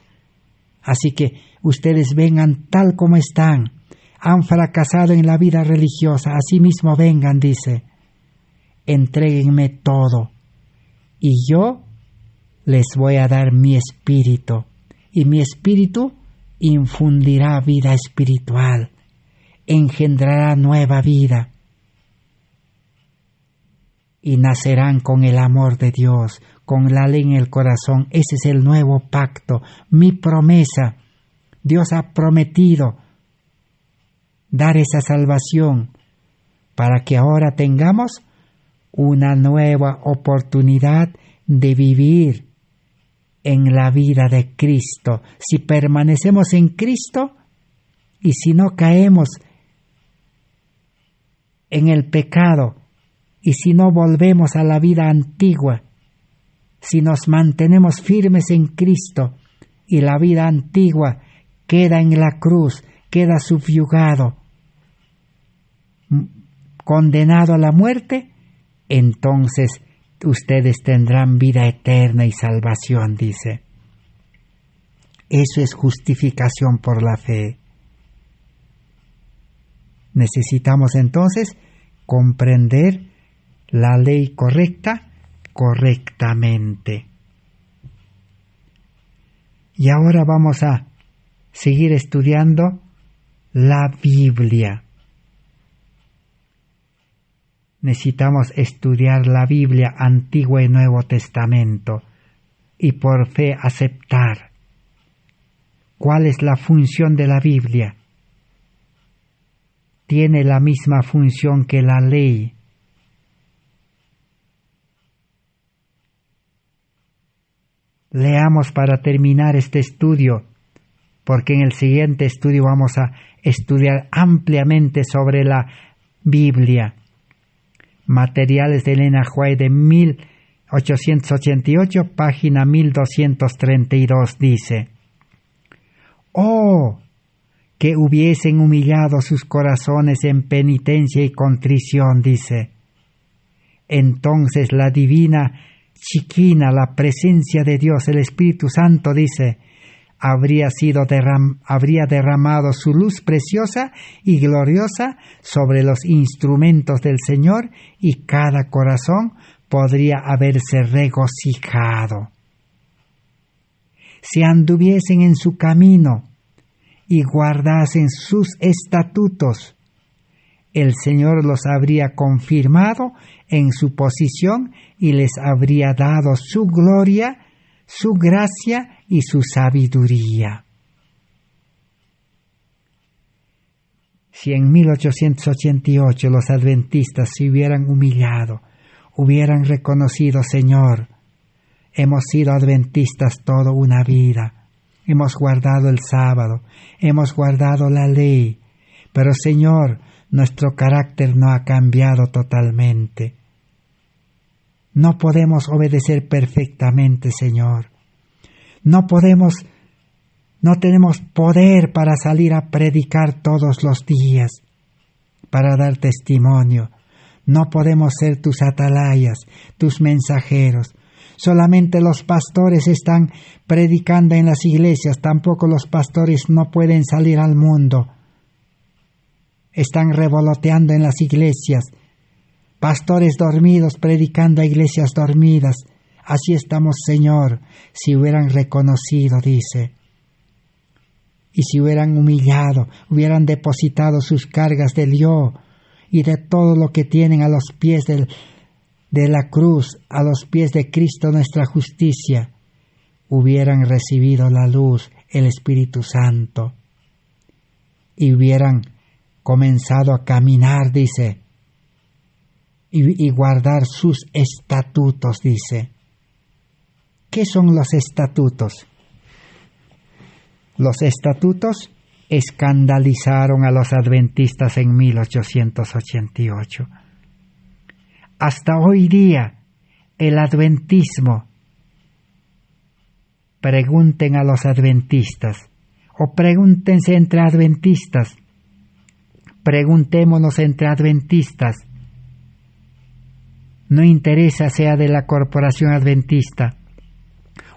Así que ustedes vengan tal como están. Han fracasado en la vida religiosa, así mismo vengan, dice. Entréguenme todo y yo les voy a dar mi espíritu y mi espíritu infundirá vida espiritual, engendrará nueva vida y nacerán con el amor de Dios, con la ley en el corazón. Ese es el nuevo pacto, mi promesa. Dios ha prometido dar esa salvación para que ahora tengamos una nueva oportunidad de vivir en la vida de Cristo. Si permanecemos en Cristo y si no caemos en el pecado y si no volvemos a la vida antigua, si nos mantenemos firmes en Cristo y la vida antigua queda en la cruz, queda subyugado, condenado a la muerte, entonces ustedes tendrán vida eterna y salvación, dice. Eso es justificación por la fe. Necesitamos entonces comprender la ley correctamente. Y ahora vamos a seguir estudiando la Biblia. Necesitamos estudiar la Biblia, Antiguo y Nuevo Testamento, y por fe aceptar. ¿Cuál es la función de la Biblia? Tiene la misma función que la ley. Leamos para terminar este estudio, porque en el siguiente estudio vamos a estudiar ampliamente sobre la Biblia. Materiales de Elena White de 1888, página 1232, dice: ¡Oh! Que hubiesen humillado sus corazones en penitencia y contrición, dice. Entonces la divina Shekinah, la presencia de Dios, el Espíritu Santo, dice, habría derramado su luz preciosa y gloriosa sobre los instrumentos del Señor, y cada corazón podría haberse regocijado. Si anduviesen en su camino y guardasen sus estatutos, el Señor los habría confirmado en su posición y les habría dado su gloria, su gracia y su sabiduría. Si en 1888 los adventistas se hubieran humillado, hubieran reconocido: Señor, hemos sido adventistas toda una vida, hemos guardado el sábado, hemos guardado la ley, pero Señor, nuestro carácter no ha cambiado totalmente. No podemos obedecer perfectamente, Señor. No tenemos poder para salir a predicar todos los días, para dar testimonio. No podemos ser tus atalayas, tus mensajeros. Solamente los pastores están predicando en las iglesias, tampoco los pastores no pueden salir al mundo. Están revoloteando en las iglesias, pastores dormidos predicando a iglesias dormidas. Así estamos, Señor, si hubieran reconocido, dice, y si hubieran humillado, hubieran depositado sus cargas del yo y de todo lo que tienen a los pies de la cruz, a los pies de Cristo nuestra justicia, hubieran recibido la luz, el Espíritu Santo, y hubieran comenzado a caminar, dice, y guardar sus estatutos, dice. ¿Qué son los estatutos? Los estatutos escandalizaron a los adventistas en 1888. Hasta hoy día, el adventismo, pregunten a los adventistas, o pregúntense entre adventistas, preguntémonos entre adventistas, no interesa sea de la corporación adventista,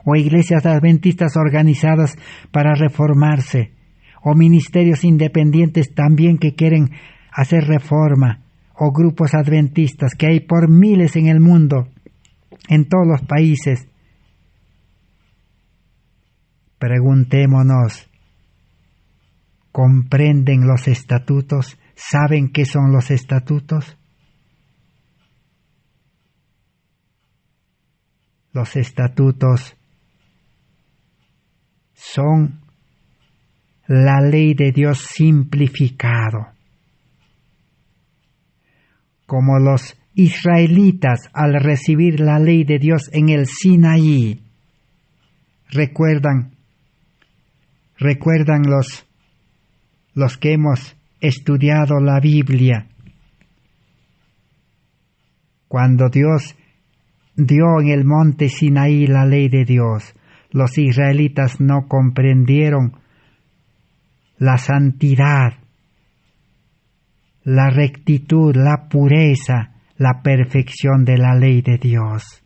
o iglesias adventistas organizadas para reformarse, o ministerios independientes también que quieren hacer reforma, o grupos adventistas que hay por miles en el mundo, en todos los países. Preguntémonos, ¿comprenden los estatutos? ¿Saben qué son los estatutos? Los estatutos son la ley de Dios simplificado. Como los israelitas al recibir la ley de Dios en el Sinaí, recuerdan los que hemos estudiado la Biblia, cuando Dios dio en el monte Sinaí la ley de Dios, los israelitas no comprendieron la santidad, la rectitud, la pureza, la perfección de la ley de Dios.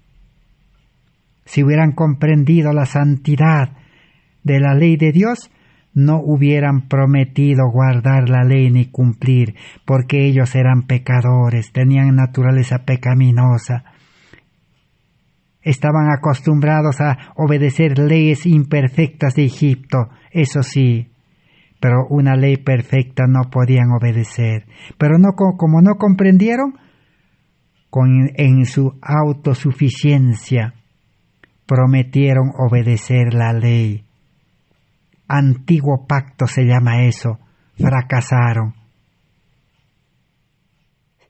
Si hubieran comprendido la santidad de la ley de Dios, no hubieran prometido guardar la ley ni cumplir, porque ellos eran pecadores, tenían naturaleza pecaminosa. Estaban acostumbrados a obedecer leyes imperfectas de Egipto, eso sí, pero una ley perfecta no podían obedecer. Pero no, como no comprendieron, en su autosuficiencia prometieron obedecer la ley. Antiguo pacto se llama eso, fracasaron.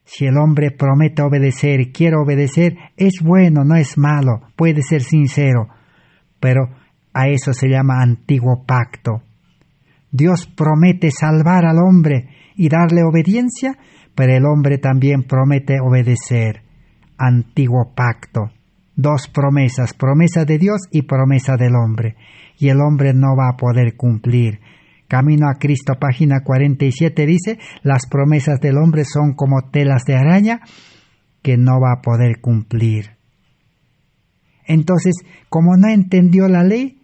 Si el hombre promete obedecer, quiere obedecer, es bueno, no es malo, puede ser sincero, pero a eso se llama antiguo pacto. Dios promete salvar al hombre y darle obediencia, pero el hombre también promete obedecer. Antiguo pacto. dos promesas, promesa de Dios y promesa del hombre, y el hombre no va a poder cumplir. Camino a Cristo, página 47, dice, las promesas del hombre son como telas de araña que no va a poder cumplir. Entonces, como no entendió la ley,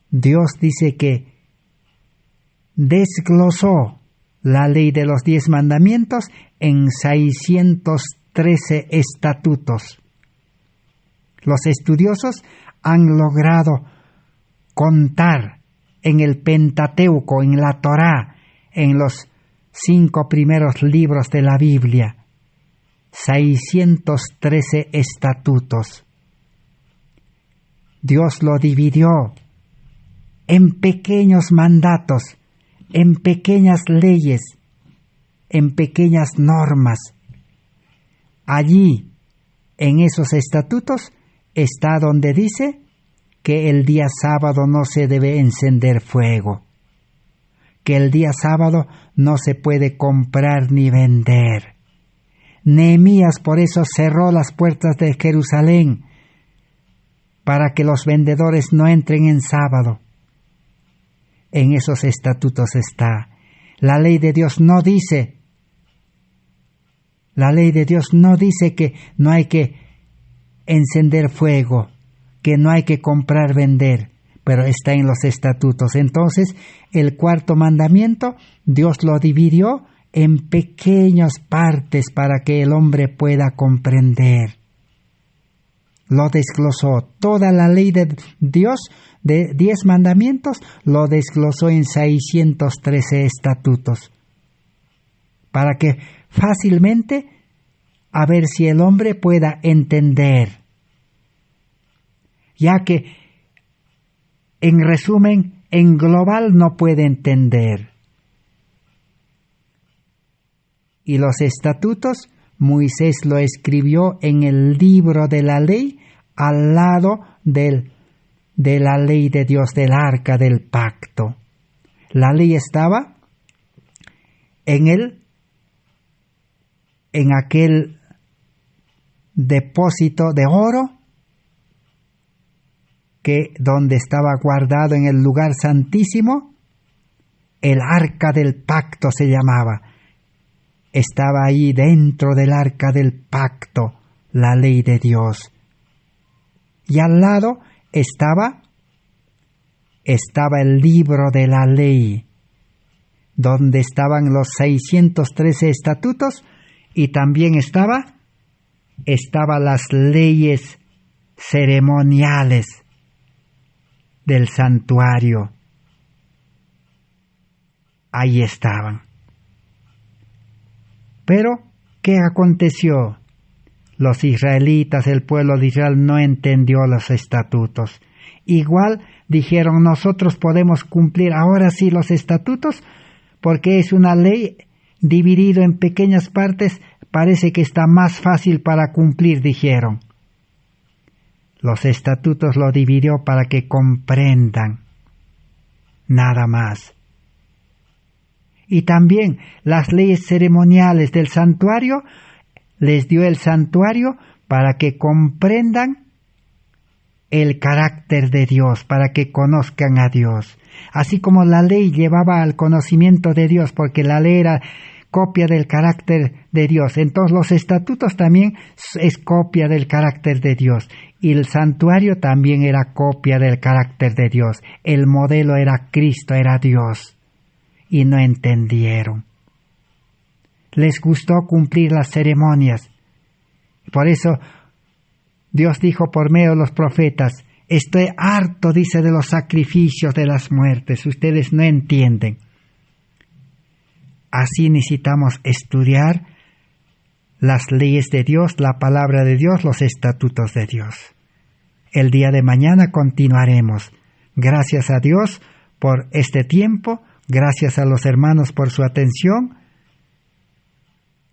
Dios dice que desglosó la ley de los 10 mandamientos en 613 estatutos. Los estudiosos han logrado contar en el Pentateuco, en la Torá, en los 5 primeros libros de la Biblia, 613 estatutos. Dios lo dividió en pequeños mandatos, en pequeñas leyes, en pequeñas normas. Allí, en esos estatutos, está donde dice que el día sábado no se debe encender fuego, que el día sábado no se puede comprar ni vender. Nehemías por eso cerró las puertas de Jerusalén, para que los vendedores no entren en sábado. En esos estatutos está. La ley de Dios no dice que no hay que encender fuego, que no hay que comprar, vender, pero está en los estatutos. Entonces, el cuarto mandamiento, Dios lo dividió en pequeñas partes para que el hombre pueda comprender. Lo desglosó. Toda la ley de Dios, de 10 mandamientos, lo desglosó en 613 estatutos. Para que fácilmente, a ver si el hombre pueda entender. Ya que, en resumen, en global no puede entender. Y los estatutos, Moisés lo escribió en el libro de la ley, al lado de la ley de Dios, del arca del pacto. La ley estaba en aquel depósito de oro, que donde estaba guardado en el lugar santísimo, el arca del pacto se llamaba. Estaba ahí dentro del arca del pacto la ley de Dios. Y al lado estaba el libro de la ley, donde estaban los 613 estatutos, y también estaba las leyes ceremoniales del santuario. Ahí estaban. Pero, ¿qué aconteció? Los israelitas, el pueblo de Israel, no entendió los estatutos. Igual dijeron, nosotros podemos cumplir ahora sí los estatutos, porque es una ley dividida en pequeñas partes, parece que está más fácil para cumplir, dijeron. Los estatutos lo dividió para que comprendan, nada más. Y también las leyes ceremoniales del santuario, les dio el santuario para que comprendan el carácter de Dios, para que conozcan a Dios. Así como la ley llevaba al conocimiento de Dios, porque la ley era copia del carácter de Dios. Entonces los estatutos también es copia del carácter de Dios. Y el santuario también era copia del carácter de Dios. El modelo era Cristo, era Dios. Y no entendieron. Les gustó cumplir las ceremonias. Por eso Dios dijo por medio de los profetas, estoy harto, dice, de los sacrificios, de las muertes. Ustedes no entienden. Así necesitamos estudiar las leyes de Dios, la palabra de Dios, los estatutos de Dios. El día de mañana continuaremos. Gracias a Dios por este tiempo. Gracias a los hermanos por su atención.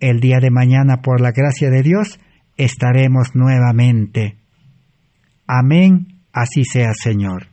El día de mañana, por la gracia de Dios, estaremos nuevamente. Amén, así sea, Señor.